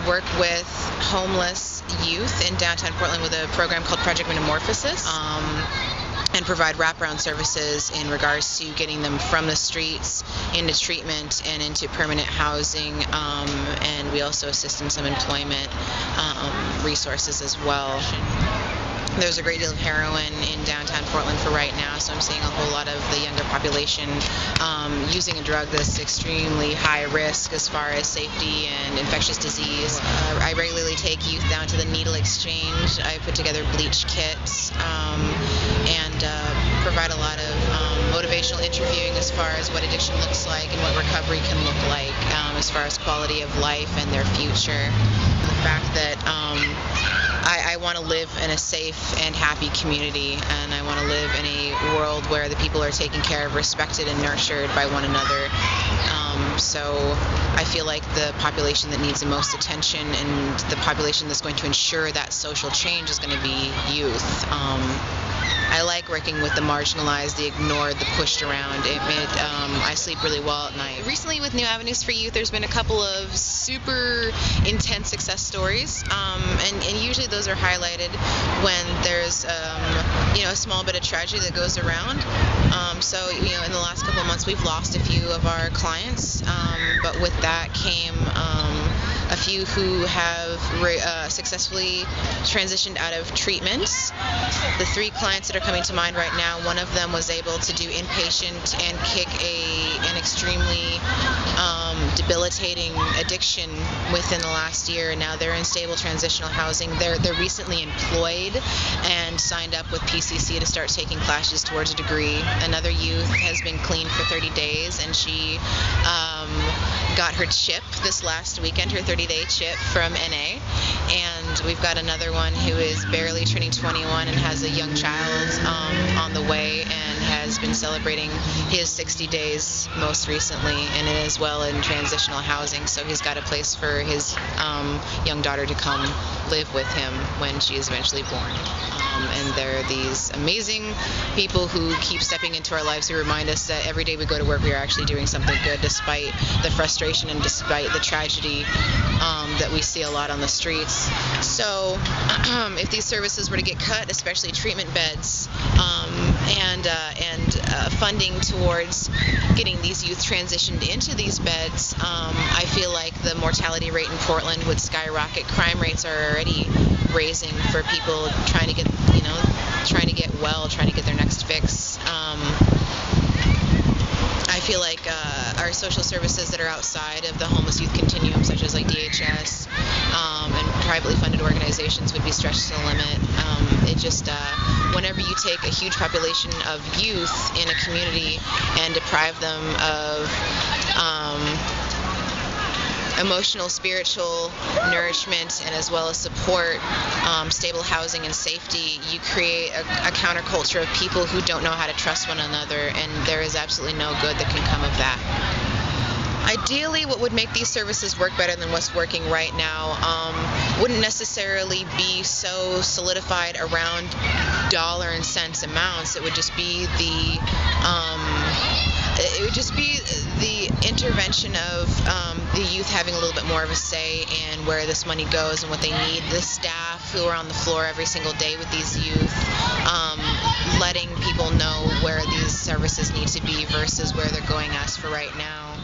work with homeless youth in downtown Portland with a program called Project Metamorphosis, and provide wraparound services in regards to getting them from the streets into treatment and into permanent housing, and we also assist in some employment resources as well. There's a great deal of heroin in downtown Portland for right now, so I'm seeing a whole lot of the younger population using a drug that's extremely high risk as far as safety and infectious disease. I regularly take youth down to the needle exchange. I put together bleach kits and provide a lot of motivational interviewing as far as what addiction looks like and what recovery can look like as far as quality of life and their future. The fact that I want to live in a safe and happy community, and I want to live in a world where the people are taken care of, respected, and nurtured by one another. So I feel like the population that needs the most attention and the population that's going to ensure that social change is going to be youth. I like working with the marginalized, the ignored, the pushed around. I sleep really well at night. Recently with New Avenues for Youth, there's been a couple of super intense success stories, and usually those are highlighted when there's a small bit of tragedy that goes around. So in the last couple of months we've lost a few of our clients, but with that came a few who have successfally transitioned out of treatments. The 3 clients that are coming to mind right now, one of them was able to do inpatient and kick an extremely debilitating addiction within the last year, and now they're in stable transitional housing. They're recently employed and signed up with PCC to start taking classes towards a degree. Another youth has been clean for 30 days, and she got her chip this last weekend, her 30-day chip from NA. And we've got another one who is barely turning 21 and has a young child on the way and has been celebrating his 60 days most recently, and as well in transitional housing. So he's got a place for his young daughter to come live with him when she is eventually born. And there are these amazing people who keep stepping into our lives who remind us that every day we go to work we are actually doing something good, despite the frustration and despite the tragedy that we see a lot on the streets. So if these services were to get cut, especially treatment beds and funding towards getting these youth transitioned into these beds, I feel like the mortality rate in Portland would skyrocket. Crime rates are already raising for people trying to get well, trying to get their next fix. I feel like our social services that are outside of the homeless youth continuum, such as like DHS and privately funded organizations, would be stretched to the limit. Whenever you take a huge population of youth in a community and deprive them of emotional, spiritual nourishment, and as well as support, stable housing and safety, you create a counterculture of people who don't know how to trust one another, and there is absolutely no good that can come of that. Ideally, what would make these services work better than what's working right now wouldn't necessarily be so solidified around dollar and cents amounts. It would just be the intervention of the youth having a little bit more of a say in where this money goes and what they need. The staff who are on the floor every single day with these youth, letting people know where these services need to be versus where they're going as for right now.